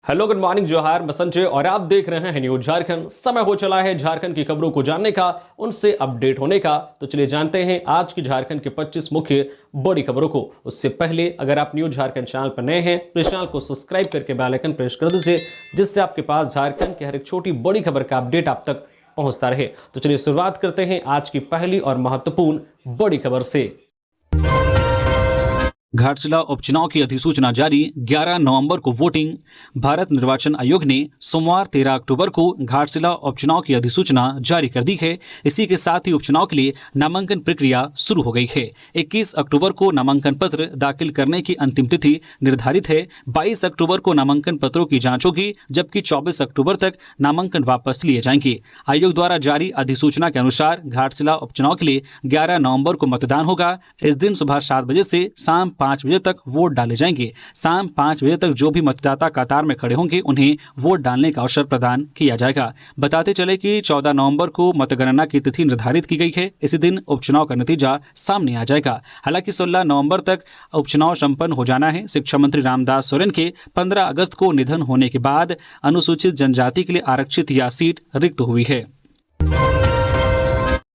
Hello, good morning, जोहार, मैं संजय और आप देख रहे हैं न्यूज झारखंड। समय हो चला है झारखंड की खबरों को जानने का, उनसे अपडेट होने का। तो चलिए जानते हैं आज की झारखंड के 25 मुख्य बड़ी खबरों को। उससे पहले अगर आप न्यूज झारखंड चैनल पर नए हैं तो इस चैनल को सब्सक्राइब करके बेल आइकन प्रेस कर दीजिए, जिससे आपके पास झारखंड की हर एक छोटी बड़ी खबर का अपडेट आप तक पहुंचता रहे। तो चलिए शुरुआत करते हैं आज की पहली और महत्वपूर्ण बड़ी खबर से। घाटशिला उपचुनाव की अधिसूचना जारी। 11 नवंबर को वोटिंग। भारत निर्वाचन आयोग ने सोमवार 13 अक्टूबर को घाटशिला उपचुनाव की अधिसूचना जारी कर दी है। इसी के साथ ही उपचुनाव के लिए नामांकन प्रक्रिया शुरू हो गई है। 21 अक्टूबर को नामांकन पत्र दाखिल करने की अंतिम तिथि निर्धारित है। 22 अक्टूबर को नामांकन पत्रों की जांच होगी, जबकि 24 अक्टूबर तक नामांकन वापस लिए जाएंगे। आयोग द्वारा जारी अधिसूचना के अनुसार घाटशिला उपचुनाव के लिए 11 नवंबर को मतदान होगा। इस दिन सुबह 7 बजे से शाम 5 बजे तक वोट डाले जाएंगे। शाम 5 बजे तक जो भी मतदाता कतार में खड़े होंगे उन्हें वोट डालने का अवसर प्रदान किया जाएगा। बताते चले कि 14 नवंबर को मतगणना की तिथि निर्धारित की गई है। इसी दिन उपचुनाव का नतीजा सामने आ जाएगा। हालांकि 16 नवंबर तक उपचुनाव संपन्न हो जाना है। शिक्षा मंत्री रामदास सोरेन के 15 अगस्त को निधन होने के बाद अनुसूचित जनजाति के लिए आरक्षित यह सीट रिक्त हुई है।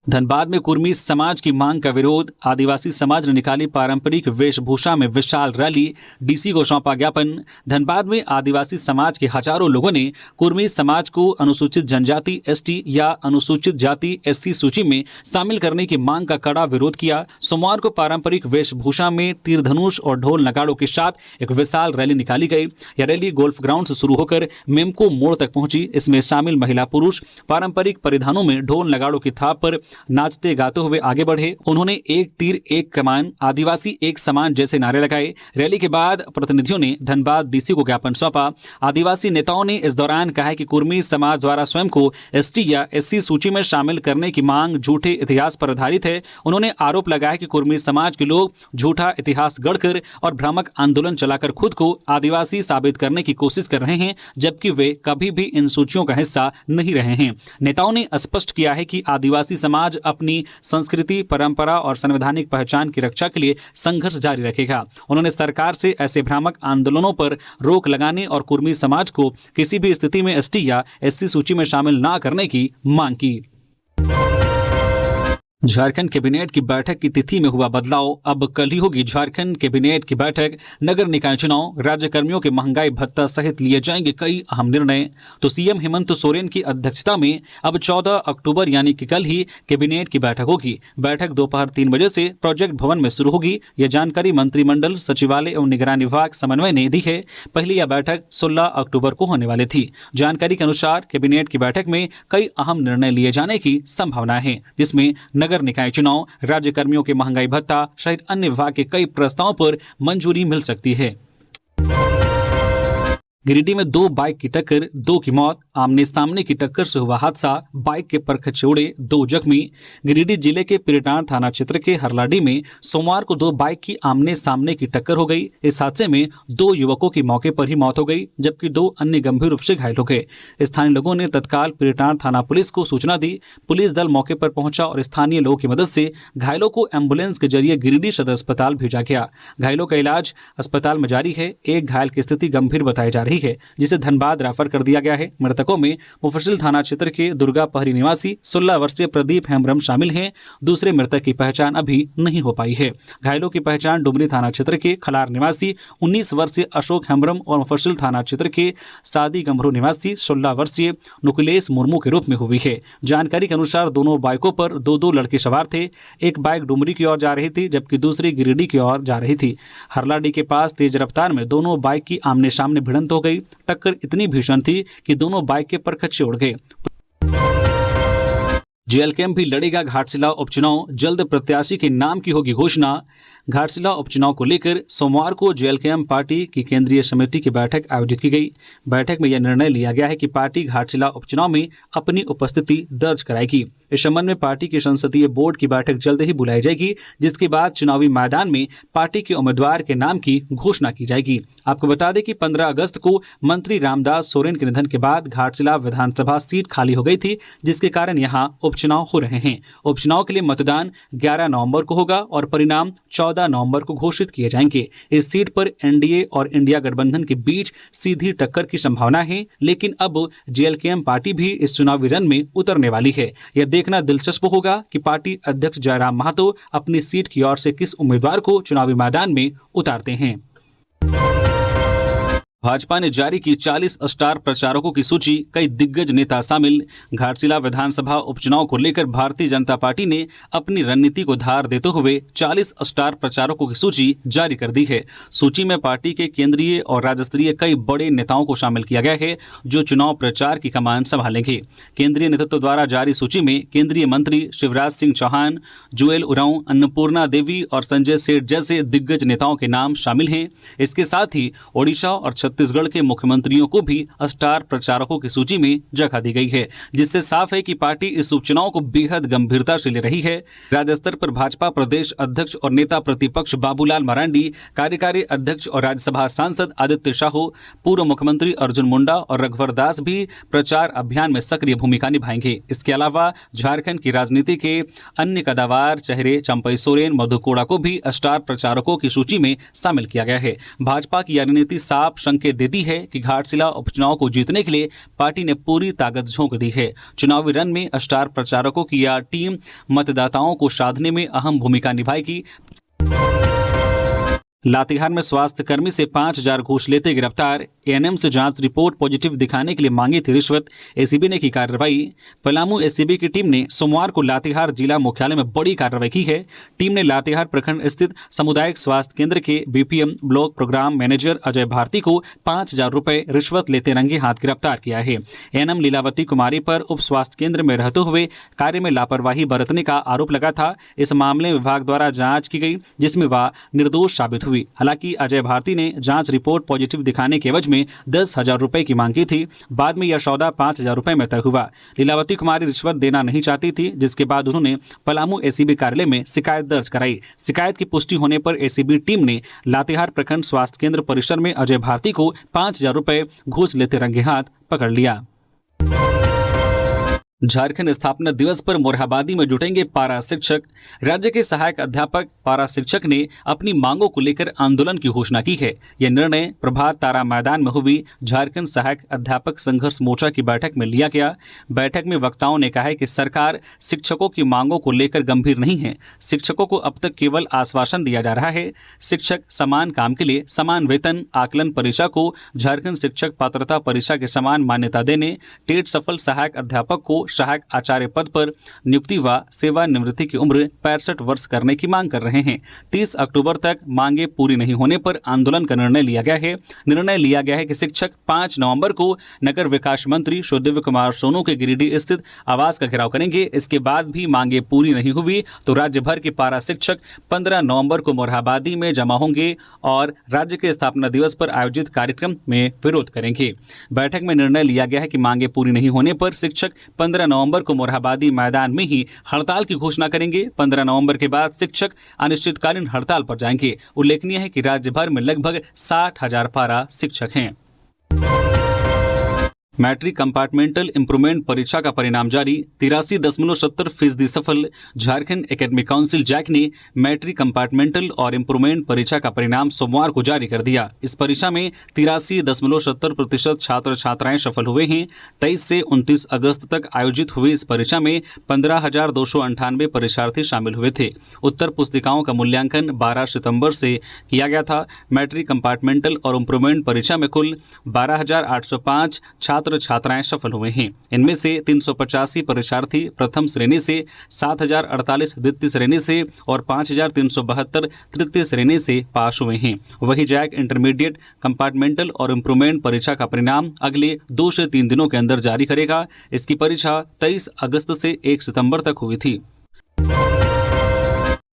धनबाद में कुर्मी समाज की मांग का विरोध। आदिवासी समाज ने निकाली पारंपरिक वेशभूषा में विशाल रैली। डीसी को सौंपा ज्ञापन। धनबाद में आदिवासी समाज के हजारों लोगों ने कुर्मी समाज को अनुसूचित जनजाति एसटी या अनुसूचित जाति एससी सूची में शामिल करने की मांग का कड़ा विरोध किया। सोमवार को पारंपरिक वेशभूषा में तीर धनुष और ढोल नगाड़ों के साथ एक विशाल रैली निकाली गई। यह रैली गोल्फ ग्राउंड से शुरू होकर मेमको मोड़ तक पहुंची। इसमें शामिल महिला पुरुष पारंपरिक परिधानों में ढोल नगाड़ों की थाप पर नाचते गाते हुए आगे बढ़े। उन्होंने एक तीर एक कमान, आदिवासी एक समान जैसे नारे लगाए। रैली के बाद प्रतिनिधियों ने धनबाद डीसी को ज्ञापन सौंपा। आदिवासी नेताओं ने इस दौरान कहा कि कुर्मी समाज द्वारा स्वयं को एसटी या एससी सूची में शामिल करने की मांग झूठे इतिहास पर आधारित है। उन्होंने आरोप लगाया कि कुर्मी समाज के लोग झूठा इतिहास गढ़कर और भ्रामक आंदोलन चलाकर खुद को आदिवासी साबित करने की कोशिश कर रहे हैं, जबकि वे कभी भी इन सूचियों का हिस्सा नहीं रहे हैं। नेताओं ने स्पष्ट किया है कि आदिवासी समाज अपनी संस्कृति, परंपरा और संवैधानिक पहचान की रक्षा के लिए संघर्ष जारी रखेगा। उन्होंने सरकार से ऐसे भ्रामक आंदोलनों पर रोक लगाने और कुर्मी समाज को किसी भी स्थिति में एसटी या एससी सूची में शामिल न करने की मांग की। झारखंड कैबिनेट की बैठक की तिथि में हुआ बदलाव। अब कल ही होगी झारखंड कैबिनेट की बैठक। नगर निकाय चुनाव, राज्य कर्मियों के महंगाई भत्ता सहित लिए जाएंगे कई अहम निर्णय। तो सीएम हेमंत सोरेन की अध्यक्षता में अब 14 अक्टूबर यानी कि कल ही कैबिनेट की बैठक होगी। बैठक दोपहर 3 बजे से प्रोजेक्ट भवन में शुरू होगी। यह जानकारी मंत्रिमंडल सचिवालय एवं निगरानी विभाग समन्वय ने दी है। पहली यह बैठक 16 अक्टूबर को होने वाली थी। जानकारी के अनुसार कैबिनेट की बैठक में कई अहम निर्णय लिए जाने की संभावना है, जिसमें नगर निकाय चुनाव, राज्य कर्मियों के महंगाई भत्ता सहित अन्य विभाग के कई प्रस्तावों पर मंजूरी मिल सकती है। गिरिडीह में 2 बाइक की टक्कर, 2 की मौत। आमने सामने की टक्कर से हुआ हादसा, बाइक के परखच उड़े, 2 जख्मी। गिरिडीह जिले के पिरटान थाना क्षेत्र के हरलाडी में सोमवार को 2 बाइक की आमने सामने की टक्कर हो गई। इस हादसे में 2 युवकों की मौके पर ही मौत हो गई, जबकि 2 अन्य गंभीर रूप से घायल हो गए। स्थानीय लोगों ने तत्काल पिरटान थाना पुलिस को सूचना दी। पुलिस दल मौके पर पहुंचा और स्थानीय लोगों की मदद से घायलों को एम्बुलेंस के जरिए गिरिडीह सदर अस्पताल भेजा गया। घायलों का इलाज अस्पताल में जारी है। एक घायल की स्थिति गंभीर बताई जा रही है, जिसे धनबाद रेफर कर दिया गया है। मृतकों में मुफस्सिल थाना क्षेत्र के दुर्गा पहरी निवासी 16 वर्षीय प्रदीप हेम्ब्रम शामिल हैं। दूसरे मृतक की पहचान अभी नहीं हो पाई है। घायलों की पहचान डुमरी थाना क्षेत्र के खलार निवासी 19 वर्षीय अशोक हेम्ब्रम और मुफस्सिल थाना क्षेत्र के सादी गंभरू निवासी 16 वर्षीय नुकलेश मुर्मू के रूप में हुई है। जानकारी के अनुसार दोनों बाइकों पर 2 लड़के सवार थे। एक बाइक डुमरी की ओर जा रही थी, जबकि दूसरी गिरिडीह की ओर जा रही थी। हरलाडी के पास तेज रफ्तार में दोनों बाइक की आमने सामने भिड़ंत हो गई। टक्कर इतनी भीषण थी कि दोनों बाइक के परखच्चे उड़ गए। जेएलकेएम भी लड़ेगा घाटशिला उपचुनाव, जल्द प्रत्याशी के नाम की होगी घोषणा। घाटशिला उपचुनाव को लेकर सोमवार को जेएलकेएम पार्टी की केंद्रीय समिति की बैठक आयोजित की गई। बैठक में यह निर्णय लिया गया है कि पार्टी घाटशिला उपचुनाव में अपनी उपस्थिति दर्ज कराएगी। इस संबंध में पार्टी के संसदीय बोर्ड की बैठक जल्द ही बुलाई जाएगी, जिसके बाद चुनावी मैदान में पार्टी के उम्मीदवार के नाम की घोषणा की जाएगी। आपको बता दें कि 15 अगस्त को मंत्री रामदास सोरेन के निधन के बाद घाटशिला विधानसभा सीट खाली हो गई थी, जिसके कारण यहाँ उपचुनाव हो रहे हैं। उपचुनाव के लिए मतदान 11 नवंबर को होगा और परिणाम 14 14 नवंबर को घोषित किए जाएंगे। इस सीट पर एनडीए और इंडिया गठबंधन के बीच सीधी टक्कर की संभावना है, लेकिन अब जेएलकेएम पार्टी भी इस चुनावी रन में उतरने वाली है। यह देखना दिलचस्प होगा कि पार्टी अध्यक्ष जयराम महतो अपनी सीट की ओर से किस उम्मीदवार को चुनावी मैदान में उतारते हैं। भाजपा ने जारी की 40 स्टार प्रचारकों की सूची, कई दिग्गज नेता शामिल। घाटशिला विधानसभा उपचुनाव को लेकर भारतीय जनता पार्टी ने अपनी रणनीति को धार देते हुए 40 स्टार प्रचारकों की सूची जारी कर दी है। सूची में पार्टी के केंद्रीय और राज्य स्तरीय कई बड़े नेताओं को शामिल किया गया है जो चुनाव प्रचार की कमान संभालेंगे। केंद्रीय नेतृत्व द्वारा जारी सूची में केंद्रीय मंत्री शिवराज सिंह चौहान, जुएल उरांव, अन्नपूर्णा देवी और संजय सेठ जैसे दिग्गज नेताओं के नाम शामिल हैं। इसके साथ ही ओडिशा और छत्तीसगढ़ के मुख्यमंत्रियों को भी स्टार प्रचारकों की सूची में जगह दी गई है, जिससे साफ है कि पार्टी इस उपचुनाव को बेहद गंभीरता से ले रही है। राज्य स्तर पर भाजपा प्रदेश अध्यक्ष और नेता प्रतिपक्ष बाबूलाल मरांडी, कार्यकारी अध्यक्ष और राज्यसभा सांसद आदित्य साहू, पूर्व मुख्यमंत्री अर्जुन मुंडा और रघुवर दास भी प्रचार अभियान में सक्रिय भूमिका निभाएंगे। इसके अलावा झारखंड की राजनीति के अन्य कदावर चेहरे चंपई सोरेन, मधु कोड़ा को भी स्टार प्रचारकों की सूची में शामिल किया गया है। भाजपा की रणनीति साफ संकेत देती है कि घाटशिला उपचुनाव को जीतने के लिए पार्टी ने पूरी ताकत झोंक दी है। चुनावी रन में स्टार प्रचारकों की यह टीम मतदाताओं को साधने में अहम भूमिका निभाएगी। लातेहार में स्वास्थ्य कर्मी से 5,000 घूस लेते गिरफ्तार। एएनएम से जांच रिपोर्ट पॉजिटिव दिखाने के लिए मांगी थी रिश्वत, एसीबी ने की कार्रवाई। पलामू एसीबी की टीम ने सोमवार को लातेहार जिला मुख्यालय में बड़ी कार्रवाई की है। टीम ने लातेहार प्रखंड स्थित सामुदायिक स्वास्थ्य केंद्र के BPM block program manager Ajay Bharti को 5,000 रुपए रिश्वत लेते रंगे हाथ गिरफ्तार किया है। एएनएम लीलावती कुमारी पर उप स्वास्थ्य केंद्र में रहते हुए कार्य में लापरवाही बरतने का आरोप लगा था। इस मामले में विभाग द्वारा जांच की गई, जिसमें वह निर्दोष साबित हुई। हालांकि अजय भारती ने जांच रिपोर्ट पॉजिटिव दिखाने के एवज में 10,000 रुपए की मांग की थी। बाद में यह सौदा 5,000 रुपए में तय हुआ। लीलावती कुमारी रिश्वत देना नहीं चाहती थी, जिसके बाद उन्होंने पलामू एसीबी कार्यालय में शिकायत दर्ज कराई। शिकायत की पुष्टि होने पर एसीबी टीम ने लातेहार प्रखंड स्वास्थ्य केंद्र परिसर में अजय भारती को 5,000 रुपए घूस लेते रंगे हाथ पकड़ लिया। झारखंड स्थापना दिवस पर मोरहाबादी में जुटेंगे पारा शिक्षक। राज्य के सहायक अध्यापक पारा शिक्षक ने अपनी मांगों को लेकर आंदोलन की घोषणा की है। यह निर्णय प्रभात तारा मैदान में हुई झारखंड सहायक अध्यापक संघर्ष मोर्चा की बैठक में लिया गया। बैठक में वक्ताओं ने कहा है कि सरकार शिक्षकों की मांगों को लेकर गंभीर नहीं है। शिक्षकों को अब तक केवल आश्वासन दिया जा रहा है। शिक्षक समान काम के लिए समान वेतन, आकलन परीक्षा को झारखंड शिक्षक पात्रता परीक्षा के समान मान्यता देने, टेट सफल सहायक अध्यापक को सहायक आचार्य पद पर नियुक्ति व सेवानिवृत्ति की उम्र 65 वर्ष करने की मांग कर रहे हैं। 30 अक्टूबर तक मांगे पूरी नहीं होने पर आंदोलन का निर्णय लिया गया है। निर्णय लिया गया है कि शिक्षक 5 नवंबर को नगर विकास मंत्री दिव्य कुमार सोनू के गिरिडीह स्थित आवास का घेराव करेंगे। इसके बाद भी मांगे पूरी नहीं हुई तो राज्य भर के पारा शिक्षक 15 नवंबर को मोरहाबादी में जमा होंगे और राज्य के स्थापना दिवस पर आयोजित कार्यक्रम में विरोध करेंगे। बैठक में निर्णय लिया गया है कि मांगे पूरी नहीं होने पर शिक्षक 15 नवंबर को मोरहाबादी मैदान में ही हड़ताल की घोषणा करेंगे। 15 नवंबर के बाद शिक्षक अनिश्चितकालीन हड़ताल पर जाएंगे। उल्लेखनीय है कि राज्य भर में लगभग 60,000 पारा शिक्षक हैं। मैट्रिक कंपार्टमेंटल इंप्रूवमेंट परीक्षा का परिणाम जारी। 83.70% सफल। झारखंड एकेडमिक काउंसिल जैक ने मैट्रिक कंपार्टमेंटल और इंप्रूवमेंट परीक्षा का परिणाम सोमवार को जारी कर दिया। इस परीक्षा में 83.70% छात्र छात्राएं सफल हुए हैं। 23 से 29 अगस्त तक आयोजित हुई इस परीक्षा में 15,298 परीक्षार्थी शामिल हुए थे। उत्तर पुस्तिकाओं का मूल्यांकन 12 सितंबर से किया गया था। मैट्रिक कंपार्टमेंटल और इंप्रूवमेंट परीक्षा में कुल 12,805 छात्र छात्राएं सफल हुए हैं। इनमें से 385 परीक्षार्थी प्रथम श्रेणी से, 7,048 द्वितीय श्रेणी से और 5,372 तृतीय श्रेणी से पास हुए हैं। वही जैक इंटरमीडिएट कंपार्टमेंटल और इंप्रूवमेंट परीक्षा का परिणाम अगले 2 से 3 दिनों के अंदर जारी करेगा। इसकी परीक्षा 23 अगस्त से 1 सितंबर तक हुई थी।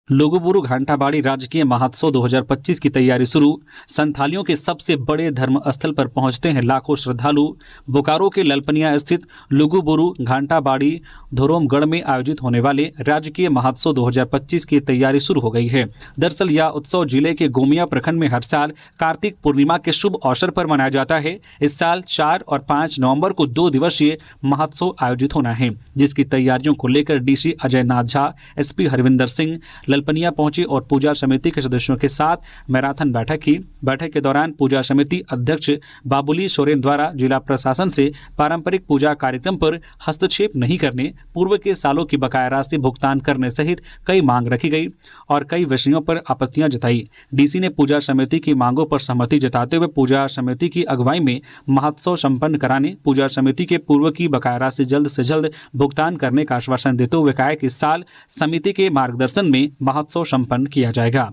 लुगुबुरु घंटाबाड़ी राजकीय महोत्सव 2025 की तैयारी शुरू। संथालियों के सबसे बड़े धर्म स्थल पर पहुंचते हैं लाखों श्रद्धालु। बोकारो के ललपनिया स्थित लुगुबुरु घंटाबाड़ी धोरोमगढ़ में आयोजित होने वाले राजकीय महोत्सव 2025 की तैयारी शुरू हो गई है। दरअसल यह उत्सव जिले के गोमिया प्रखंड में हर साल कार्तिक पूर्णिमा के शुभ अवसर पर मनाया जाता है। इस साल 4 और 5 नवंबर को 2 दिवसीय महोत्सव आयोजित होना है, जिसकी तैयारियों को लेकर डीसी अजय नाथ झा, एसपी हरविंदर सिंह, ललपनिया पहुंचे और पूजा समिति के सदस्यों के साथ मैराथन बैठक की। बैठक के दौरान पूजा समिति अध्यक्ष बाबुली सोरेन द्वारा जिला प्रशासन से पारंपरिक पूजा कार्यक्रम पर हस्तक्षेप नहीं करने, पूर्व के सालों की बकाया राशि भुगतान करने सहित कई मांग रखी गई और कई विषयों पर आपत्तियां जताई। डीसी ने पूजा समिति की मांगों पर सहमति जताते हुए पूजा समिति की अगुवाई में महोत्सव संपन्न कराने, पूजा समिति के पूर्व की बकाया राशि जल्द से जल्द भुगतान करने का आश्वासन देते हुए कहा कि इस साल समिति के मार्गदर्शन में महोत्सव संपन्न किया जाएगा।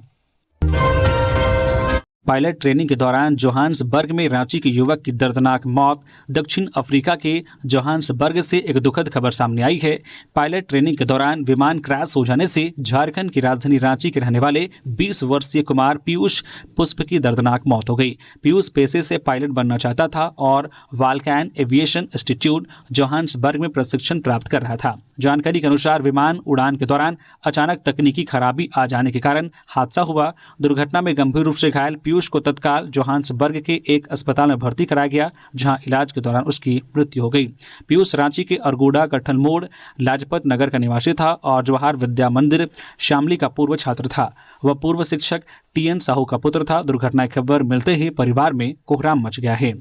पायलट ट्रेनिंग के दौरान जोहान्सबर्ग में रांची के युवक की दर्दनाक मौत। दक्षिण अफ्रीका के जोहान्सबर्ग से एक दुखद खबर सामने आई है। पायलट ट्रेनिंग के दौरान विमान क्रैश हो जाने से झारखंड की राजधानी रांची के रहने वाले 20 वर्षीय कुमार पीयूष पुष्प की दर्दनाक मौत हो गई। पीयूष पेशे से पायलट बनना चाहता था और वाल्कैन एविएशन इंस्टीट्यूट जोहान्सबर्ग में प्रशिक्षण प्राप्त कर रहा था। जानकारी के अनुसार विमान उड़ान के दौरान अचानक तकनीकी खराबी आ जाने के कारण हादसा हुआ। दुर्घटना में गंभीर रूप से घायल पीयूष को तत्काल जोहान्सबर्ग के एक अस्पताल में भर्ती कराया गया, जहां इलाज के दौरान उसकी मृत्यु हो गई। पीयूष रांची के अरगोड़ा कट्ठल मोड़ लाजपत नगर का निवासी था और जवाहर विद्या मंदिर शामली का पूर्व छात्र था। वह पूर्व शिक्षक TN साहू का पुत्र था। दुर्घटना की खबर मिलते ही परिवार में कोहराम मच गया है।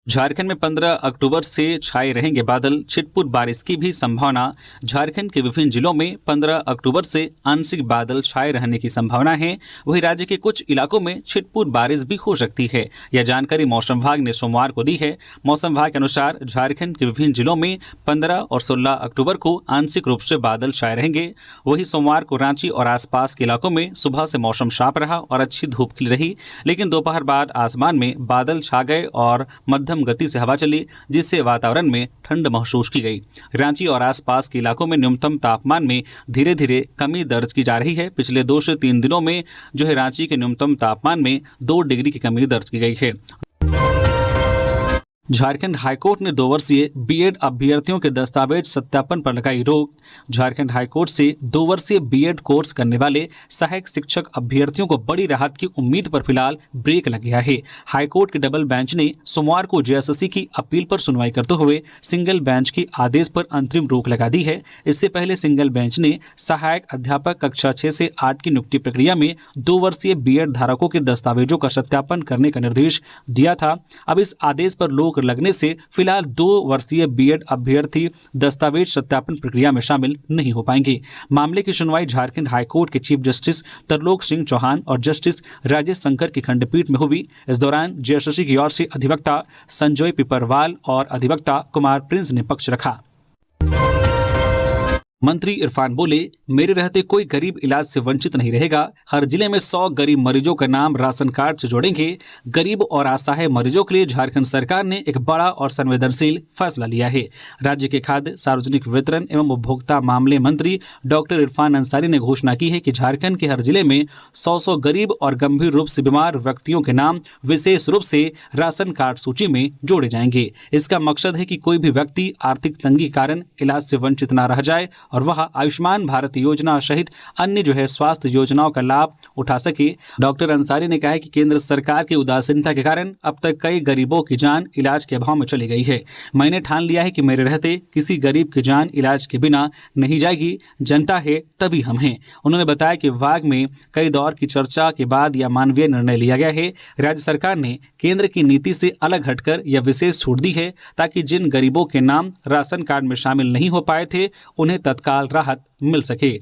झारखंड में 15 अक्टूबर से छाए रहेंगे बादल, छिटपुट बारिश की भी संभावना। झारखंड के विभिन्न जिलों में 15 अक्टूबर से आंशिक बादल छाए रहने की संभावना है। वहीं राज्य के कुछ इलाकों में छिटपुट बारिश भी हो सकती है। यह जानकारी मौसम विभाग ने सोमवार को दी है। मौसम विभाग के अनुसार झारखंड के विभिन्न जिलों में 15 और 16 अक्टूबर को आंशिक रूप से बादल छाए रहेंगे। वहीं सोमवार को रांची और आसपास के इलाकों में सुबह से मौसम साफ रहा और अच्छी धूप खिली रही, लेकिन दोपहर बाद आसमान में बादल छा गए और मध्यम गति से हवा चली, जिससे वातावरण में ठंड महसूस की गई। रांची और आसपास के इलाकों में न्यूनतम तापमान में धीरे धीरे कमी दर्ज की जा रही है। पिछले 2 से 3 दिनों में रांची के न्यूनतम तापमान में 2 डिग्री की कमी दर्ज की गई है। झारखंड हाईकोर्ट ने 2 वर्षीय बीएड अभ्यर्थियों के दस्तावेज सत्यापन पर लगाई रोक। झारखंड हाईकोर्ट से 2 वर्षीय बीएड कोर्स करने वाले सहायक शिक्षक अभ्यर्थियों को बड़ी राहत की उम्मीद पर फिलहाल ब्रेक लग गया है। हाईकोर्ट के डबल बेंच ने सोमवार को जेएसएससी की अपील पर सुनवाई करते हुए सिंगल बेंच के आदेश पर अंतरिम रोक लगा दी है। इससे पहले सिंगल बेंच ने सहायक अध्यापक कक्षा 6 से 8 की नियुक्ति प्रक्रिया में 2 वर्षीय बीएड धारकों के दस्तावेजों का सत्यापन करने का निर्देश दिया था। अब इस आदेश पर रोक लगने से फिलहाल 2 वर्षीय बीएड अभ्यर्थी दस्तावेज सत्यापन प्रक्रिया में शामिल नहीं हो पाएंगे। मामले की सुनवाई झारखंड हाईकोर्ट के चीफ जस्टिस तरलोक सिंह चौहान और जस्टिस राजेश शंकर की खंडपीठ में हुई। इस दौरान जेएसएससी की ओर से अधिवक्ता संजय पिपरवाल और अधिवक्ता कुमार प्रिंस ने पक्ष रखा। मंत्री इरफान बोले, मेरे रहते कोई गरीब इलाज से वंचित नहीं रहेगा। हर जिले में 100 गरीब मरीजों का नाम राशन कार्ड से जोड़ेंगे। गरीब और असहाय मरीजों के लिए झारखंड सरकार ने एक बड़ा और संवेदनशील फैसला लिया है। राज्य के खाद्य, सार्वजनिक वितरण एवं उपभोक्ता मामले मंत्री डॉक्टर इरफान अंसारी ने घोषणा की है कि झारखंड के हर जिले में 100 गरीब और गंभीर रूप से बीमार व्यक्तियों के नाम विशेष रूप से राशन कार्ड सूची में जोड़े जाएंगे। इसका मकसद है कि कोई भी व्यक्ति आर्थिक तंगी के कारण इलाज से वंचित न रह जाए और वह आयुष्मान भारत योजना सहित अन्य स्वास्थ्य योजनाओं का लाभ उठा सके। डॉक्टर अंसारी ने कहा कि केंद्र सरकार की उदासीनता के कारण अब तक कई गरीबों की जान इलाज के अभाव में चली गई है। मैंने ठान लिया है कि मेरे रहते किसी गरीब की जान इलाज के बिना नहीं जाएगी। जनता है तभी हम हैं। उन्होंने बताया कि विभाग में कई दौर की चर्चा के बाद यह मानवीय निर्णय लिया गया है। राज्य सरकार ने केंद्र की नीति से अलग हटकर यह विशेष छूट दी है ताकि जिन गरीबों के नाम राशन कार्ड में शामिल नहीं हो पाए थे उन्हें तत्काल राहत मिल सके।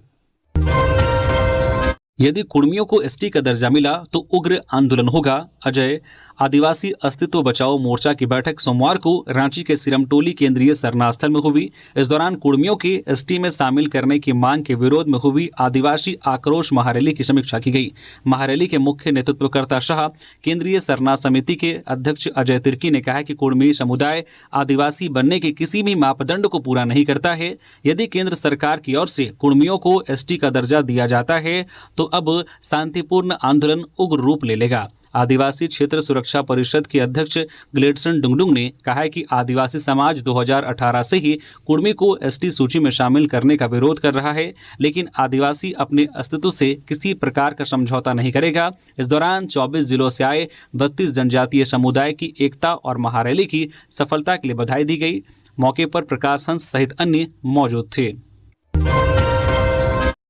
यदि कुर्मियों को एसटी का दर्जा मिला तो उग्र आंदोलन होगा। अजय आदिवासी अस्तित्व बचाओ मोर्चा की बैठक सोमवार को रांची के सिरमटोली केंद्रीय सरना स्थल में हुई। इस दौरान कुर्मियों के एसटी में शामिल करने की मांग के विरोध में हुई आदिवासी आक्रोश महारैली की समीक्षा की गई। महारैली के मुख्य नेतृत्वकर्ता शाह केंद्रीय सरना समिति के अध्यक्ष अजय तिर्की ने कहा कि कुर्मी समुदाय आदिवासी बनने के किसी भी मापदंड को पूरा नहीं करता है। यदि केंद्र सरकार की ओर से कुर्मियों को एसटी का दर्जा दिया जाता है तो अब शांतिपूर्ण आंदोलन उग्र रूप ले लेगा। आदिवासी क्षेत्र सुरक्षा परिषद के अध्यक्ष ग्लेडसन डुंगडुंग ने कहा है कि आदिवासी समाज 2018 से ही कुर्मी को एसटी सूची में शामिल करने का विरोध कर रहा है, लेकिन आदिवासी अपने अस्तित्व से किसी प्रकार का समझौता नहीं करेगा। इस दौरान 24 जिलों से आए 32 जनजातीय समुदाय की एकता और महारैली की सफलता के लिए बधाई दी गई। मौके पर प्रकाश हंस सहित अन्य मौजूद थे।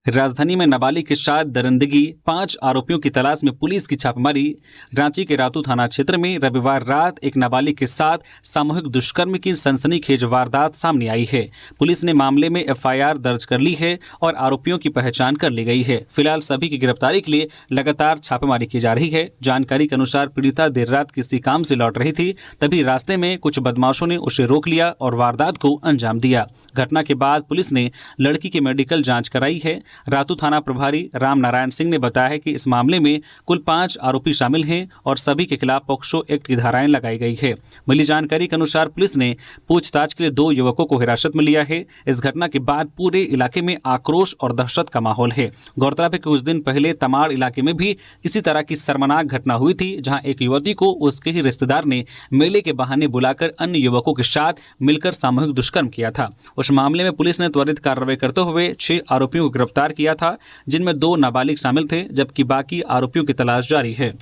राजधानी में नाबालिग के साथ दरिंदगी, 5 आरोपियों की तलाश में पुलिस की छापेमारी। रांची के रातू थाना क्षेत्र में रविवार रात एक नाबालिग के साथ सामूहिक दुष्कर्म की सनसनीखेज वारदात सामने आई है। पुलिस ने मामले में एफआईआर दर्ज कर ली है और आरोपियों की पहचान कर ली गई है। फिलहाल सभी की गिरफ्तारी के लिए लगातार छापेमारी की जा रही है। जानकारी के अनुसार पीड़िता देर रात किसी काम से लौट रही थी, तभी रास्ते में कुछ बदमाशों ने उसे रोक लिया और वारदात को अंजाम दिया। घटना के बाद पुलिस ने लड़की की मेडिकल जांच कराई है। रातू थाना प्रभारी राम नारायण सिंह ने बताया कि इस मामले में कुल 5 आरोपी शामिल हैं और सभी के खिलाफ पॉक्सो एक्ट की धाराएं लगाई गई है। मिली जानकारी के अनुसार पुलिस ने पूछताछ के लिए 2 युवकों को हिरासत में लिया है। इस घटना के बाद पूरे इलाके में आक्रोश और दहशत का माहौल है। गौरतलब है कि कुछ दिन पहले तमाड़ इलाके में भी इसी तरह की शर्मनाक घटना हुई थी, जहां एक युवती को उसके ही रिश्तेदार ने मेले के बहाने बुलाकर अन्य युवकों के साथ मिलकर सामूहिक दुष्कर्म किया था। उस मामले में पुलिस ने त्वरित कार्रवाई करते हुए 6 आरोपियों को गिरफ्तार किया था, जिनमें 2 नाबालिग शामिल थे, जबकि बाकी आरोपियों की तलाश जारी है।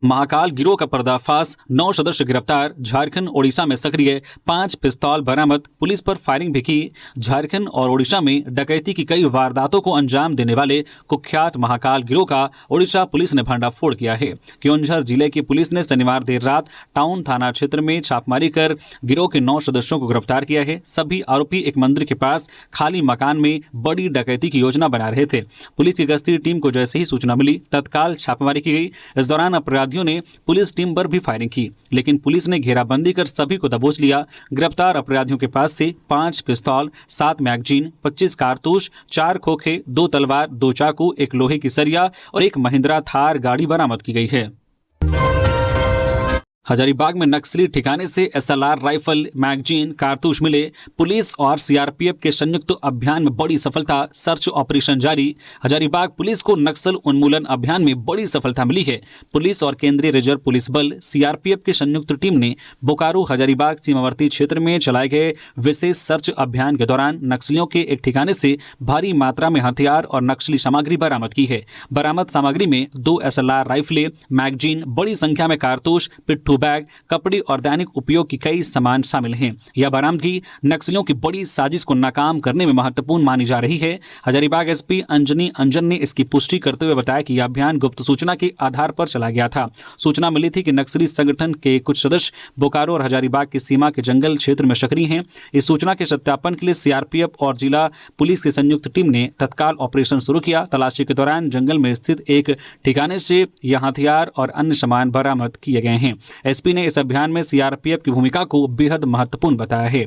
महाकाल गिरोह का पर्दाफाश, 9 सदस्य गिरफ्तार। झारखंड ओडिशा में सक्रिय 5 पिस्तौल बरामद, पुलिस पर फायरिंग भी की। झारखंड और ओडिशा में डकैती की कई वारदातों को अंजाम देने वाले कुख्यात महाकाल गिरोह का ओडिशा पुलिस ने भंडाफोड़ किया है। केओंझर जिले की पुलिस ने शनिवार देर रात टाउन थाना क्षेत्र में छापेमारी कर गिरोह के 9 सदस्यों को गिरफ्तार किया है। सभी आरोपी एक मंदिर के पास खाली मकान में बड़ी डकैती की योजना बना रहे थे। पुलिस की गश्ती टीम को जैसे ही सूचना मिली, तत्काल छापेमारी की गई। इस दौरान अपराधियों ने पुलिस टीम पर भी फायरिंग की, लेकिन पुलिस ने घेराबंदी कर सभी को दबोच लिया। गिरफ्तार अपराधियों के पास से 5 पिस्तौल, 7 मैगजीन, 25 कारतूस, 4 खोखे, 2 तलवार, 2 चाकू, 1 लोहे की सरिया और 1 महिंद्रा थार गाड़ी बरामद की गई है। हजारीबाग में नक्सली ठिकाने से एसएलआर राइफल, मैगजीन, कारतूस मिले। पुलिस और सीआरपीएफ के संयुक्त अभियान में बड़ी सफलता, सर्च ऑपरेशन जारी। हजारीबाग पुलिस को नक्सल उन्मूलन अभियान में बड़ी सफलता मिली है। पुलिस और केंद्रीय रिजर्व पुलिस बल सीआरपीएफ की संयुक्त टीम ने बोकारो हजारीबाग सीमावर्ती क्षेत्र में चलाए गए विशेष सर्च अभियान के दौरान नक्सलियों के एक ठिकाने से भारी मात्रा में हथियार और नक्सली सामग्री बरामद की है। बरामद सामग्री में 2 एसएलआर राइफलें, मैगजीन, बड़ी संख्या में कारतूस, पिट्ठू बैग, कपड़े और दैनिक उपयोग की कई सामान शामिल हैं। यह बरामदगी नक्सलियों की बड़ी साजिश को नाकाम करने में महत्वपूर्ण मानी जा रही है। हजारीबाग एसपी अंजनी अंजन ने इसकी पुष्टि करते हुए बताया कि यह अभियान गुप्त सूचना के आधार पर चला गया था। सूचना मिली थी कि नक्सली संगठन के कुछ सदस्य बोकारो और हजारीबाग की सीमा के जंगल क्षेत्र में सक्रिय हैं। इस सूचना के सत्यापन के लिए सीआरपीएफ और जिला पुलिस की संयुक्त टीम ने तत्काल ऑपरेशन शुरू किया। तलाशी के दौरान जंगल में स्थित एक ठिकाने से यह हथियार और अन्य सामान बरामद किए गए हैं। एसपी ने इस अभियान में सीआरपीएफ की भूमिका को बेहद महत्वपूर्ण बताया है।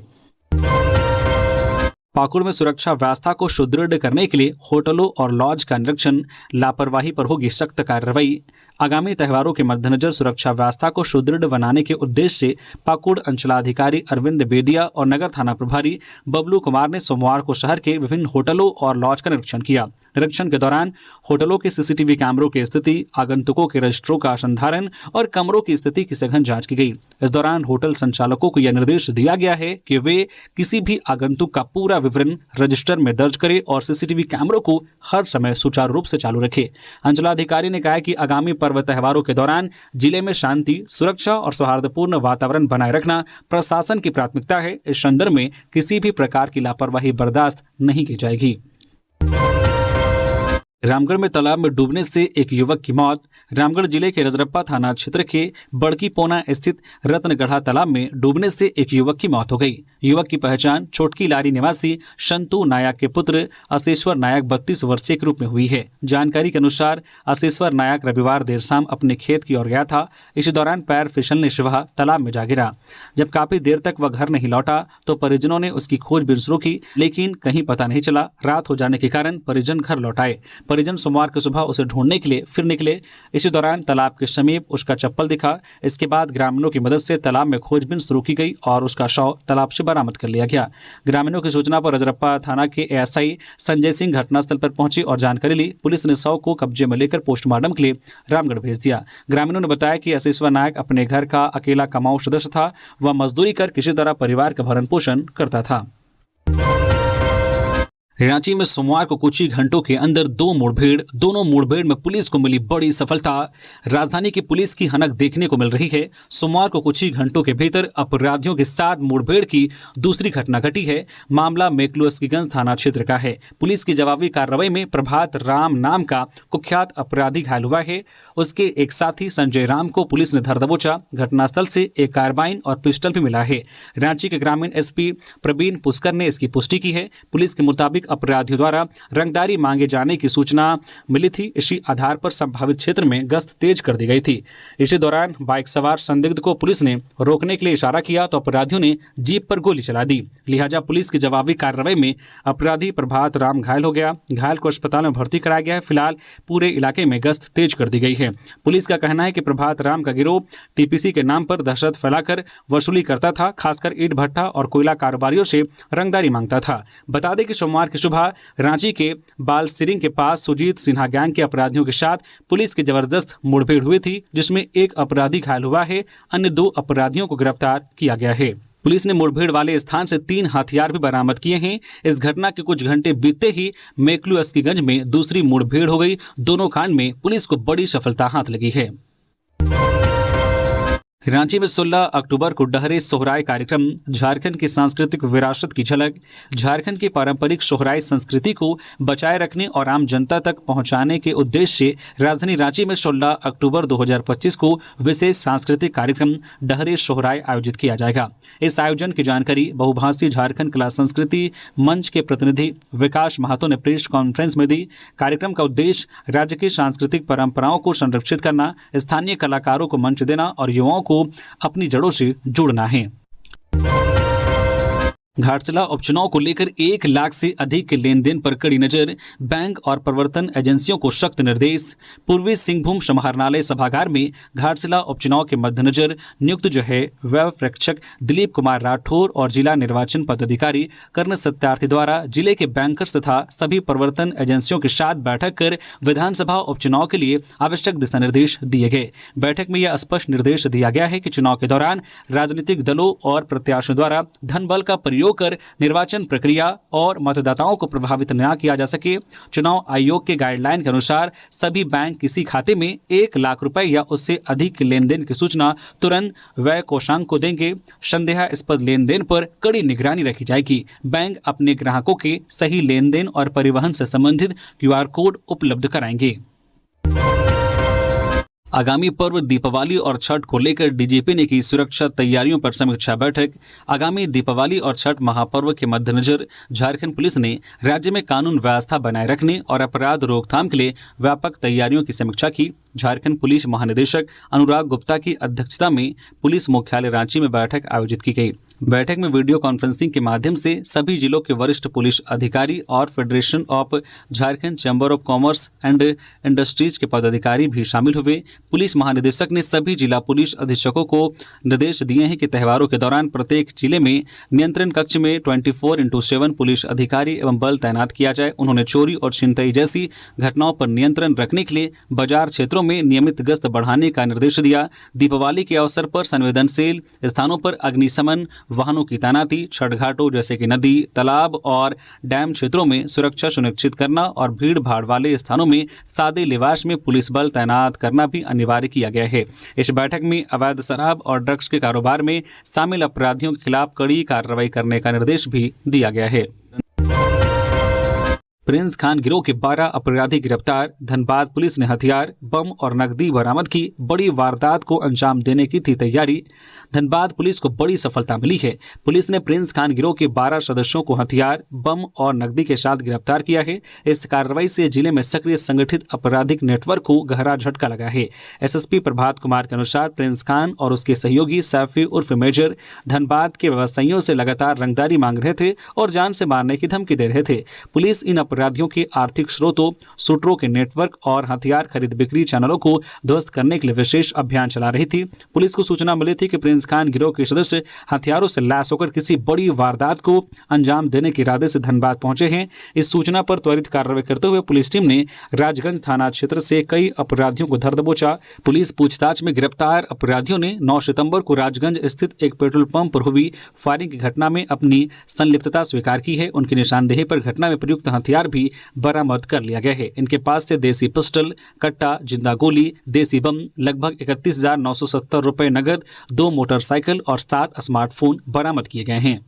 पाकुड़ में सुरक्षा व्यवस्था को सुदृढ़ करने के लिए होटलों और लॉज का निरीक्षण, लापरवाही पर होगी सख्त कार्रवाई। आगामी त्योहारों के मद्देनजर सुरक्षा व्यवस्था को सुदृढ़ बनाने के उद्देश्य से पाकुड़ अंचलाधिकारी अरविंद बेदिया और नगर थाना प्रभारी बबलू कुमार ने सोमवार को शहर के विभिन्न होटलों और लॉज का निरीक्षण किया। निरीक्षण के दौरान होटलों के सीसीटीवी कैमरों की स्थिति, आगंतुकों के रजिस्टरों का संधारण और कमरों की स्थिति की सघन जांच की गई। इस दौरान होटल संचालकों को यह निर्देश दिया गया है कि वे किसी भी आगंतुक का पूरा विवरण रजिस्टर में दर्ज करें और सीसीटीवी कैमरों को हर समय सुचारू रूप से चालू रखें। अंचलाधिकारी ने कहा कि आगामी पर्व त्योहारों के दौरान जिले में शांति, सुरक्षा और सौहार्दपूर्ण वातावरण बनाए रखना प्रशासन की प्राथमिकता है। इस संदर्भ में किसी भी प्रकार की लापरवाही बर्दाश्त नहीं की जाएगी। रामगढ़ में तालाब में डूबने से एक युवक की मौत। रामगढ़ जिले के रजरप्पा थाना क्षेत्र के बड़की पोना स्थित रत्नगढ़ा तालाब में डूबने से एक युवक की मौत हो गई। युवक की पहचान छोटकी लारी निवासी शंतु नायक के पुत्र अशेश्वर नायक 32 वर्षीय के रूप में हुई है। जानकारी के अनुसार अशेश्वर नायक रविवार देर शाम अपने खेत की ओर गया था। इसी दौरान पैर फिसलने से वह तालाब में जा गिरा। जब काफी देर तक वह घर नहीं लौटा तो परिजनों ने उसकी खोजबीन शुरू की, लेकिन कहीं पता नहीं चला। रात हो जाने के कारण परिजन घर लौट आए। परिजन सोमवार की सुबह उसे ढूंढने के लिए फिर निकले। इसी दौरान तालाब के समीप उसका चप्पल दिखा। इसके बाद ग्रामीणों की मदद से तालाब में खोजबीन शुरू की गई और उसका शव तालाब से बरामद कर लिया गया। ग्रामीणों की सूचना पर रजरप्पा थाना के एएसआई संजय सिंह घटनास्थल पर पहुंचे और जानकारी ली। पुलिस ने शव को कब्जे में लेकर पोस्टमार्टम के लिए रामगढ़ भेज दिया। ग्रामीणों ने बताया कि अशेश्वर नायक अपने घर का अकेला कमाऊ सदस्य था। वह मजदूरी कर किसी तरह परिवार का भरण पोषण करता था। रांची में सोमवार को कुछ ही घंटों के अंदर दोनों मुठभेड़ में पुलिस को मिली बड़ी सफलता। राजधानी की पुलिस की हनक देखने को मिल रही है। सोमवार को कुछ ही घंटों के भीतर अपराधियों के साथ मुठभेड़ की दूसरी घटना घटी है। मामला मेक्लुस्कीगंज थाना क्षेत्र का है। पुलिस की जवाबी कार्रवाई में प्रभात राम नाम का कुख्यात अपराधी घायल हुआ है। उसके एक साथी संजय राम को पुलिस ने धर दबोचा। घटनास्थल से एक कार्बाइन और पिस्टल भी मिला है। रांची के ग्रामीण एसपी प्रवीण पुष्कर ने इसकी पुष्टि की है। पुलिस के मुताबिक अपराधियों द्वारा रंगदारी मांगे जाने की सूचना मिली थी। इसी आधार पर संभावित क्षेत्र में गश्त तेज कर दी गई थी। इसी दौरान बाइक सवार संदिग्ध को पुलिस ने रोकने के लिए इशारा किया तो अपराधियों ने जीप पर गोली चला दी। लिहाजा पुलिस की जवाबी कार्रवाई में अपराधी प्रभात राम घायल हो गया। घायल को अस्पताल में भर्ती कराया गया है। फिलहाल पूरे इलाके में गश्त तेज कर दी गई है। पुलिस का कहना है कि प्रभात राम का गिरोह टीपीसी के नाम पर दहशत फैलाकर वसूली करता था। खासकर ईंट भट्ठा और कोयला कारोबारियों से रंगदारी मांगता था। बता दें कि सोमवार की सुबह रांची के बालसिरिंग के पास सुजीत सिन्हा गैंग के अपराधियों के साथ पुलिस की जबरदस्त मुठभेड़ हुई थी, जिसमें एक अपराधी घायल हुआ है। अन्य 2 अपराधियों को गिरफ्तार किया गया है। पुलिस ने मुठभेड़ वाले स्थान से 3 हथियार भी बरामद किए हैं। इस घटना के कुछ घंटे बीतते ही मेक्लुस्कीगंज में दूसरी मुठभेड़ हो गई। दोनों कांड में पुलिस को बड़ी सफलता हाथ लगी है। रांची में 16 अक्टूबर को डहरे सोहराय कार्यक्रम झारखंड की सांस्कृतिक विरासत की झलक। झारखंड की पारंपरिक सोहराय संस्कृति को बचाए रखने और आम जनता तक पहुंचाने के उद्देश्य से राजधानी रांची में 16 अक्टूबर 2025 को विशेष सांस्कृतिक कार्यक्रम डहरे सोहराय आयोजित किया जाएगा। इस आयोजन की जानकारी बहुभाषीय झारखंड कला संस्कृति मंच के प्रतिनिधि विकास महतो ने प्रेस कॉन्फ्रेंस में दी। कार्यक्रम का उद्देश्य राज्य की सांस्कृतिक परंपराओं को संरक्षित करना, स्थानीय कलाकारों को मंच देना और युवाओं को अपनी जड़ों से जुड़ना है। घाटशिला उपचुनाव को लेकर 1 लाख से अधिक के लेन देन पर कड़ी नजर। बैंक और प्रवर्तन एजेंसियों को सख्त निर्देश। पूर्वी सिंहभूम समाहरणालय सभागार में घाटशिला उपचुनाव के मद्देनजर नियुक्त व्यय प्रेक्षक दिलीप कुमार राठौर और जिला निर्वाचन पदाधिकारी कर्ण सत्यार्थी द्वारा जिले के बैंकर्स तथा सभी प्रवर्तन एजेंसियों के साथ बैठक कर विधानसभा उपचुनाव के लिए आवश्यक दिशा निर्देश दिए गए। बैठक में यह स्पष्ट निर्देश दिया गया है कि चुनाव के दौरान राजनीतिक दलों और प्रत्याशियों द्वारा धन बल का प्रयोग कर निर्वाचन प्रक्रिया और मतदाताओं को प्रभावित न किया जा सके। चुनाव आयोग के गाइडलाइन के अनुसार सभी बैंक किसी खाते में 1 लाख रुपए या उससे अधिक लेन देन की सूचना तुरंत व्यय कोषांग को देंगे। संदेहास्पद लेन देन पर कड़ी निगरानी रखी जाएगी। बैंक अपने ग्राहकों के सही लेन देन और परिवहन से संबंधित QR कोड उपलब्ध कराएंगे। आगामी पर्व दीपावली और छठ को लेकर डीजीपी ने की सुरक्षा तैयारियों पर समीक्षा बैठक। आगामी दीपावली और छठ महापर्व के मद्देनजर झारखंड पुलिस ने राज्य में कानून व्यवस्था बनाए रखने और अपराध रोकथाम के लिए व्यापक तैयारियों की समीक्षा की। झारखंड पुलिस महानिदेशक अनुराग गुप्ता की अध्यक्षता में पुलिस मुख्यालय रांची में बैठक आयोजित की गई। बैठक में वीडियो कॉन्फ्रेंसिंग के माध्यम से सभी जिलों के वरिष्ठ पुलिस अधिकारी और federation of Jharkhand chamber of commerce and industries के पदाधिकारी भी शामिल हुए। पुलिस महानिदेशक ने सभी जिला पुलिस अधीक्षकों को निर्देश दिए हैं कि त्योहारों के दौरान प्रत्येक जिले में नियंत्रण कक्ष में 24/7 पुलिस अधिकारी एवं बल तैनात किया जाए। उन्होंने चोरी और छिनतई जैसी घटनाओं पर नियंत्रण रखने के लिए बाजार क्षेत्रों में नियमित गश्त बढ़ाने का निर्देश दिया। दीपावली के अवसर पर संवेदनशील स्थानों पर अग्निशमन वाहनों की तैनाती, छठ घाटों जैसे कि नदी, तालाब और डैम क्षेत्रों में सुरक्षा सुनिश्चित करना और भीड़ भाड़ वाले स्थानों में सादे लिबास में पुलिस बल तैनात करना भी अनिवार्य किया गया है। इस बैठक में अवैध शराब और ड्रग्स के कारोबार में शामिल अपराधियों के खिलाफ कड़ी कार्रवाई करने का निर्देश भी दिया गया है। प्रिंस खान गिरोह के 12 अपराधी गिरफ्तार। धनबाद पुलिस ने हथियार, बम और नकदी बरामद की। बड़ी वारदात को अंजाम देने की थी तैयारी। धनबाद पुलिस को बड़ी सफलता मिली है। पुलिस ने प्रिंस खान गिरोह के 12 सदस्यों को हथियार, बम और नकदी के साथ गिरफ्तार किया है। इस कार्रवाई से जिले में सक्रिय संगठित आपराधिक नेटवर्क को गहरा झटका लगा है। एसएसपी प्रभात कुमार के अनुसार प्रिंस खान और उसके सहयोगी सैफी उर्फ मेजर धनबाद के व्यवसायियों से लगातार रंगदारी मांग रहे थे और जान से मारने की धमकी दे रहे थे। पुलिस इन अपराधियों के आर्थिक स्रोतों, सूत्रों के नेटवर्क और हथियार खरीद बिक्री चैनलों को ध्वस्त करने के लिए विशेष अभियान चला रही थी। पुलिस को सूचना मिली थी कि प्रिंस खान गिरोह के सदस्य हथियारों से लैस होकर किसी बड़ी वारदात को अंजाम देने के इरादे से धनबाद पहुंचे हैं। इस सूचना पर त्वरित कार्रवाई करते हुए पुलिस टीम ने राजगंज थाना क्षेत्र से कई अपराधियों को धर दबोचा। पुलिस पूछताछ में गिरफ्तार अपराधियों ने 9 सितंबर को राजगंज स्थित एक पेट्रोल पंप पर हुई फायरिंग की घटना में अपनी संलिप्तता स्वीकार की है। उनकी निशानदेही पर घटना में प्रयुक्त हथियार भी बरामद कर लिया गया है। इनके पास से देसी पिस्टल, कट्टा, जिंदा गोली, देसी बम, लगभग 31,970 रुपए नगद, 2 मोटरसाइकिल और 7 स्मार्टफोन बरामद किए गए हैं।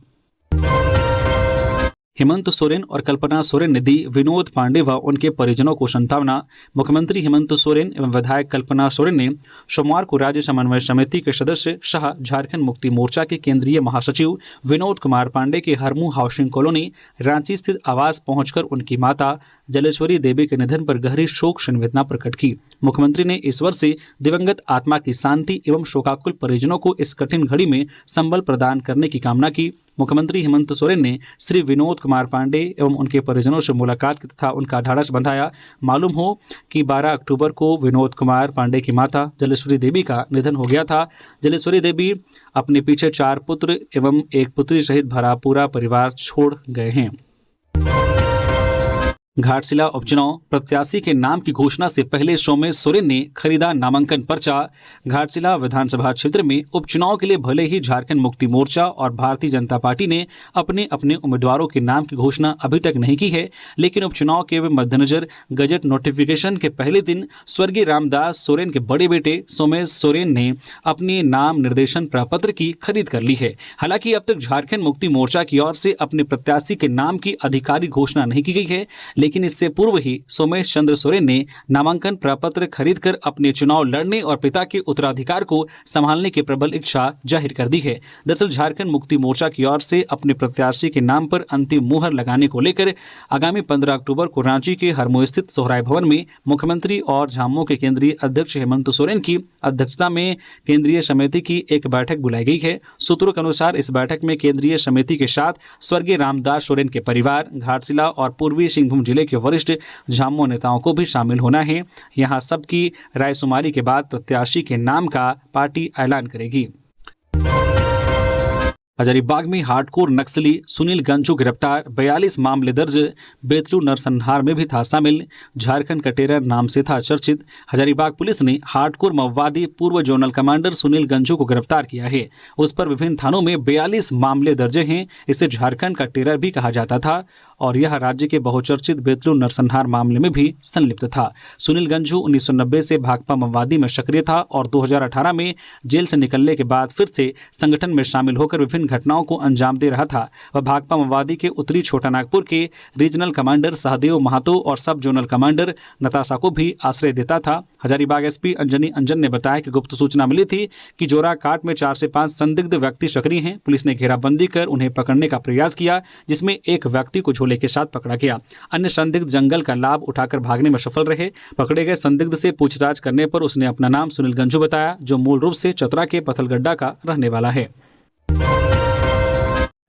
हेमंत सोरेन और कल्पना सोरेन ने दी विनोद पांडे व उनके परिजनों को सांत्वना। मुख्यमंत्री हेमंत सोरेन एवं विधायक कल्पना सोरेन ने सोमवार को राज्य समन्वय समिति के सदस्य शाह झारखंड मुक्ति मोर्चा के केंद्रीय महासचिव विनोद कुमार पांडे के हरमू हाउसिंग कॉलोनी रांची स्थित आवास पहुंचकर उनकी माता जलेश्वरी देवी के निधन पर गहरी शोक संवेदना प्रकट की। मुख्यमंत्री ने ईश्वर से दिवंगत आत्मा की शांति एवं शोकाकुल परिजनों को इस कठिन घड़ी में संबल प्रदान करने की कामना की। मुख्यमंत्री हेमंत सोरेन ने श्री विनोद कुमार पांडे एवं उनके परिजनों से मुलाकात की तथा उनका ढाढ़स बंधाया। मालूम हो कि 12 अक्टूबर को विनोद कुमार पांडे की माता जलेश्वरी देवी का निधन हो गया था। जलेश्वरी देवी अपने पीछे 4 पुत्र एवं एक पुत्री सहित भरा पूरा परिवार छोड़ गए हैं। घाटशिला उपचुनाव प्रत्याशी के नाम की घोषणा से पहले सोमेश सोरेन ने खरीदा नामांकन पर्चा। घाटशिला विधानसभा क्षेत्र में उपचुनाव के लिए भले ही झारखंड मुक्ति मोर्चा और भारतीय जनता पार्टी ने अपने अपने उम्मीदवारों के नाम की घोषणा अभी तक नहीं की है, लेकिन उपचुनाव के मद्देनजर गजट नोटिफिकेशन के पहले दिन स्वर्गीय रामदास सोरेन के बड़े बेटे सोमेश सोरेन ने अपने नाम निर्देशन प्रपत्र की खरीद कर ली है। हालांकि अब तक झारखंड मुक्ति मोर्चा की ओर से अपने प्रत्याशी के नाम की आधिकारिक घोषणा नहीं की गई है, लेकिन इससे पूर्व ही सोमेश चंद्र सोरेन ने नामांकन प्रपत्र खरीदकर अपने चुनाव लड़ने और पिता के उत्तराधिकार को संभालने की प्रबल इच्छा जाहिर कर दी है। दरअसल झारखंड मुक्ति मोर्चा की ओर से अपने प्रत्याशी के नाम पर अंतिम मुहर लगाने को लेकर आगामी 15 अक्टूबर को रांची के हरमो स्थित सोहराय भवन में मुख्यमंत्री और झामुमो के केंद्रीय अध्यक्ष हेमंत सोरेन की अध्यक्षता में केंद्रीय समिति की एक बैठक बुलाई गई है। सूत्रों के अनुसार इस बैठक में केंद्रीय समिति के साथ स्वर्गीय रामदास सोरेन के परिवार, घाटशिला और पूर्वी सिंहभूम जिले के वरिष्ठ झामुमो नेताओं को भी शामिल होना है। यहां सबकी रायशुमारी के बाद प्रत्याशी के नाम का पार्टी ऐलान करेगी। हजारीबाग में हार्डकोर नक्सली सुनील गंजू गिरफ्तार, 42 मामले दर्ज, बेतलू नरसंहार में भी था शामिल। झारखंड का टेरर नाम से था चर्चित। हजारीबाग पुलिस ने हार्डकोर माओवादी पूर्व जोनल कमांडर सुनील गंजू को गिरफ्तार किया है। उस पर विभिन्न थानों में 42 मामले दर्ज हैं। इसे झारखंड का टेरर भी कहा जाता था और यह राज्य के बहुचर्चित बेतलू नरसंहार मामले में भी संलिप्त था। सुनील गंजू 1990 से भाकपा माओवादी में सक्रिय था और 2018 में जेल से निकलने के बाद फिर से संगठन में शामिल होकर विभिन्न घटनाओं को अंजाम दे रहा था। वह भाकपा माओवादी के उत्तरी छोटानागपुर के रीजनल कमांडर सहदेव महातो और सब जोनल कमांडर नताशा को भी आश्रय देता था। हजारीबाग एसपी अंजनी अंजन ने बताया कि गुप्त सूचना मिली थी कि जोरा काट में 4 से 5 संदिग्ध व्यक्ति सक्रिय हैं। पुलिस ने घेराबंदी कर उन्हें पकड़ने का प्रयास किया, जिसमें एक व्यक्ति को झोले के साथ पकड़ा गया। अन्य संदिग्ध जंगल का लाभ उठाकर भागने में सफल रहे। पकड़े गए संदिग्ध से पूछताछ करने पर उसने अपना नाम सुनील गंजू बताया, जो मूल रूप से चतरा के पथलगड्डा का रहने वाला है।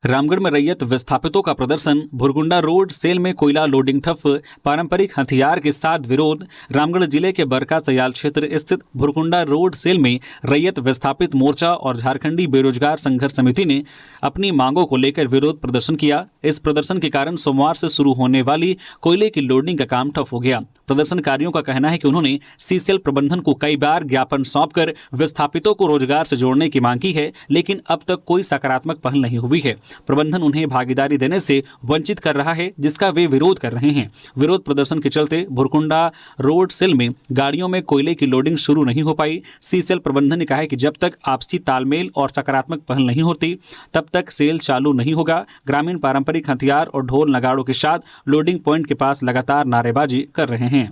रामगढ़ में रैयत विस्थापितों का प्रदर्शन, भुरकुंडा रोड सेल में कोयला लोडिंग ठप, पारंपरिक हथियार के साथ विरोध। रामगढ़ जिले के बरका सयाल क्षेत्र स्थित भुरकुंडा रोड सेल में रैयत विस्थापित मोर्चा और झारखंडी बेरोजगार संघर्ष समिति ने अपनी मांगों को लेकर विरोध प्रदर्शन किया। इस प्रदर्शन के कारण सोमवार से शुरू होने वाली कोयले की लोडिंग का काम ठप हो गया। प्रदर्शनकारियों का कहना है कि उन्होंने सीसीएल प्रबंधन को कई बार ज्ञापन सौंपकर विस्थापितों को रोजगार से जोड़ने की मांग की है, लेकिन अब तक कोई सकारात्मक पहल नहीं हुई है। प्रबंधन उन्हें भागीदारी देने से वंचित कर रहा है, जिसका वे विरोध कर रहे हैं। विरोध प्रदर्शन के चलते भुरकुंडा रोड सेल में गाड़ियों में कोयले की लोडिंग शुरू नहीं हो पाई। सीसीएल प्रबंधन ने कहा है कि जब तक आपसी तालमेल और सकारात्मक पहल नहीं होती, तब तक सेल चालू नहीं होगा। ग्रामीण पारंपरिक हथियार और ढोल नगाड़ों के साथ लोडिंग पॉइंट के पास लगातार नारेबाजी कर रहे हैं।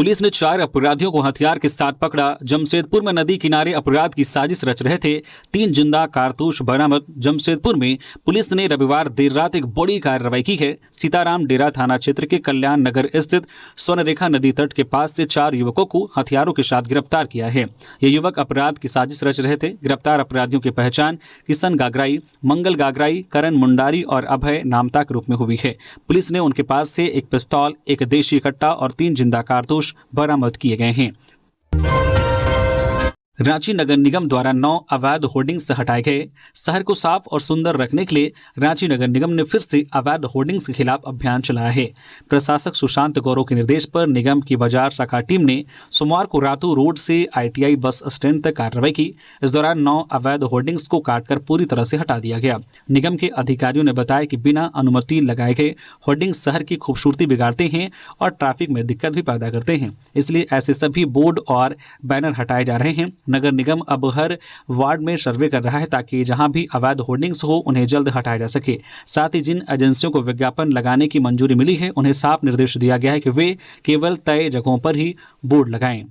पुलिस ने 4 अपराधियों को हथियार के साथ पकड़ा। जमशेदपुर में नदी किनारे अपराध की साजिश रच रहे थे। 3 जिंदा कारतूस बरामद। जमशेदपुर में पुलिस ने रविवार देर रात एक बड़ी कार्रवाई की है। सीताराम डेरा थाना क्षेत्र के कल्याण नगर स्थित स्वर्णरेखा नदी तट के पास से 4 युवकों को हथियारों के साथ गिरफ्तार किया है। ये युवक अपराध की साजिश रच रहे थे। गिरफ्तार अपराधियों की पहचान किशन गागराई, मंगल गागराई, करण मुंडारी और अभय नामता के रूप में हुई है। पुलिस ने उनके पास से एक पिस्तौल, एक देशी कट्टा और 3 जिंदा कारतूस बरामद किए गए हैं। रांची नगर निगम द्वारा 9 अवैध होर्डिंग्स हटाए गए। शहर को साफ और सुंदर रखने के लिए रांची नगर निगम ने फिर से अवैध होर्डिंग्स के खिलाफ अभियान चलाया है। प्रशासक सुशांत गौरव के निर्देश पर निगम की बाजार शाखा टीम ने सोमवार को रातू रोड से ITI बस स्टैंड तक कार्रवाई की। इस दौरान 9 अवैध होर्डिंग्स को काटकर पूरी तरह से हटा दिया गया। निगम के अधिकारियों ने बताया कि बिना अनुमति लगाए गए होर्डिंग्स शहर की खूबसूरती बिगाड़ते हैं और ट्रैफिक में दिक्कत भी पैदा करते हैं, इसलिए ऐसे सभी बोर्ड और बैनर हटाए जा रहे हैं। नगर निगम अब हर वार्ड में सर्वे कर रहा है ताकि जहां भी अवैध होर्डिंग्स हो उन्हें जल्द हटाया जा सके। साथ ही जिन एजेंसियों को विज्ञापन लगाने की मंजूरी मिली है उन्हें साफ निर्देश दिया गया है कि वे केवल तय जगहों पर ही बोर्ड लगाएं।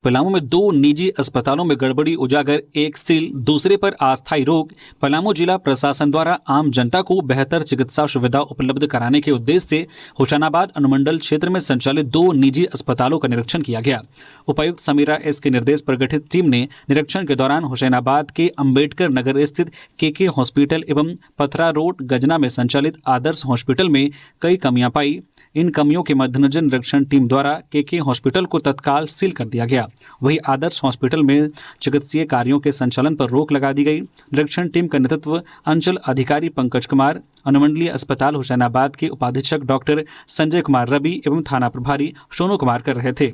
पलामू में 2 निजी अस्पतालों में गड़बड़ी उजागर, एक सील, दूसरे पर अस्थायी रोक। पलामू जिला प्रशासन द्वारा आम जनता को बेहतर चिकित्सा सुविधा उपलब्ध कराने के उद्देश्य से होशंगाबाद अनुमंडल क्षेत्र में संचालित 2 निजी अस्पतालों का निरीक्षण किया गया। उपायुक्त समीरा एस के निर्देश पर गठित टीम ने निरीक्षण के दौरान होशंगाबाद के अंबेडकर नगर स्थित KK हॉस्पिटल एवं पथरा रोड गजना में संचालित आदर्श हॉस्पिटल में कई कमियां पाई। इन कमियों के मद्देनजर निरीक्षण टीम द्वारा KK हॉस्पिटल को तत्काल सील कर दिया गया। वहीं आदर्श हॉस्पिटल में चिकित्सीय कार्यों के संचालन पर रोक लगा दी गई। निरीक्षण टीम का नेतृत्व अंचल अधिकारी पंकज कुमार, अनुमंडलीय अस्पताल होशंगाबाद के उपाधीक्षक डॉक्टर संजय कुमार रवि एवं थाना प्रभारी सोनू कुमार कर रहे थे।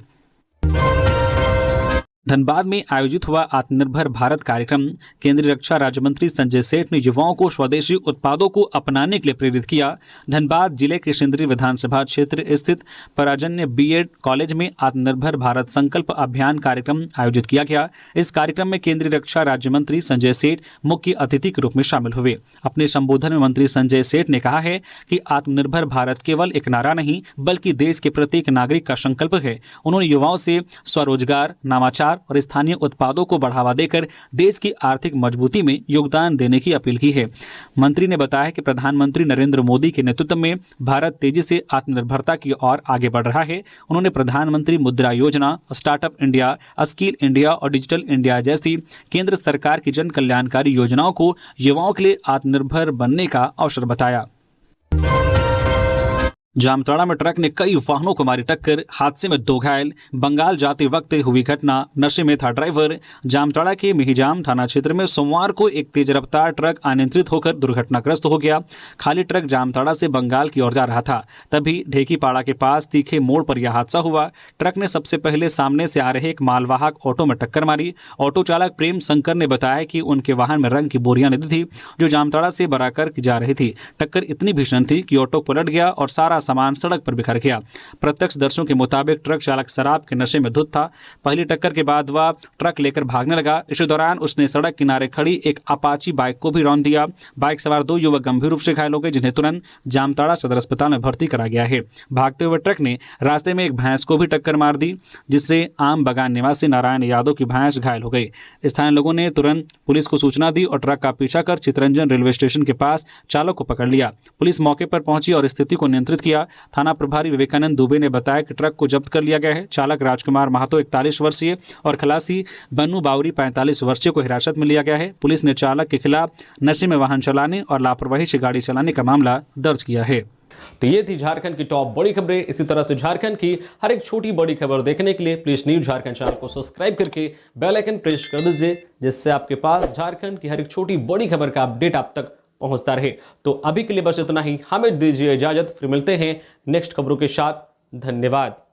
धनबाद में आयोजित हुआ आत्मनिर्भर भारत कार्यक्रम। केंद्रीय रक्षा राज्य मंत्री संजय सेठ ने युवाओं को स्वदेशी उत्पादों को अपनाने के लिए प्रेरित किया। धनबाद जिले के सिंदरी विधानसभा क्षेत्र स्थित पराजन्य BEd कॉलेज में आत्मनिर्भर भारत संकल्प अभियान कार्यक्रम आयोजित किया गया। इस कार्यक्रम में केंद्रीय रक्षा राज्य मंत्री संजय सेठ मुख्य अतिथि के रूप में शामिल हुए। अपने संबोधन में मंत्री संजय सेठ ने कहा है कि आत्मनिर्भर भारत केवल एक नारा नहीं बल्कि देश के प्रत्येक नागरिक का संकल्प है। उन्होंने युवाओं से स्वरोजगार, नामाचार और स्थानीय उत्पादों को बढ़ावा देकर देश की आर्थिक मजबूती में योगदान देने की अपील की है। मंत्री ने बताया कि प्रधानमंत्री नरेंद्र मोदी के नेतृत्व में भारत तेजी से आत्मनिर्भरता की ओर आगे बढ़ रहा है। उन्होंने प्रधानमंत्री मुद्रा योजना, स्टार्टअप इंडिया, स्किल इंडिया और डिजिटल इंडिया जैसी केंद्र सरकार की जन कल्याणकारी योजनाओं को युवाओं के लिए आत्मनिर्भर बनने का अवसर बताया। जामताड़ा में ट्रक ने कई वाहनों को मारी टक्कर, हादसे में 2 घायल। बंगाल जाते वक्त हुई घटना, नशे में था ड्राइवर। जामताड़ा के मिहिजाम थाना क्षेत्र में सोमवार को एक तेज रफ्तार ट्रक अनियंत्रित होकर दुर्घटनाग्रस्त हो गया। खाली ट्रक जामताड़ा से बंगाल की ओर जा रहा था, तभी ढेकीपाड़ा के पास तीखे मोड़ पर यह हादसा हुआ। ट्रक ने सबसे पहले सामने से आ रहे एक मालवाहक ऑटो में टक्कर मारी। ऑटो चालक प्रेम शंकर ने बताया कि उनके वाहन में रंग की बोरियां लदी थी जो जामताड़ा से बराकर जा रही थी। टक्कर इतनी भीषण थी कि ऑटो पलट गया और सारा सामान सड़क पर बिखर गया। प्रत्यक्षदर्शियों के मुताबिक ट्रक चालक शराब के नशे में धुत था। पहली टक्कर के बाद वह ट्रक लेकर भागने लगा। इसी दौरान उसने सड़क किनारे खड़ी एक अपाची बाइक को भी रौंद दिया। बाइक सवार 2 युवक गंभीर रूप से घायल हो गए, जिन्हें तुरंत जामताड़ा सदर अस्पताल में भर्ती करा गया है। भागते हुए ट्रक ने रास्ते में एक भैंस को भी टक्कर मार दी, जिससे आम बगान निवासी नारायण यादव की भैंस घायल हो गई। स्थानीय लोगों ने तुरंत पुलिस को सूचना दी और ट्रक का पीछा कर चितरंजन रेलवे स्टेशन के पास चालक को पकड़ लिया। पुलिस मौके पर पहुंची और स्थिति को नियंत्रित किया। थाना प्रभारी विवेकानंद दुबे ने बताया कि ट्रक को जब्त कर लिया गया है। चालक राजकुमार महतो 41 वर्षीय और खलासी बन्नू बावरी 45 वर्षीय को हिरासत में लिया गया है। पुलिस ने चालक के खिलाफ नशे में वाहन चलाने और लापरवाही से गाड़ी चलाने का मामला दर्ज किया है। तो ये थी झारखंड की टॉप बड़ी खबरें। इसी तरह से झारखंड की हर एक छोटी बड़ी खबर देखने के लिए प्लीज न्यूज झारखंड चैनल को सब्सक्राइब करके बेल आइकन प्रेस कर दीजिए, जिससे आपके पास झारखंड की हर एक छोटी बड़ी खबर का अपडेट आप तक पहुंचता रहे। तो अभी के लिए बस इतना ही, हमें दीजिए इजाजत, फिर मिलते हैं नेक्स्ट खबरों के साथ। धन्यवाद।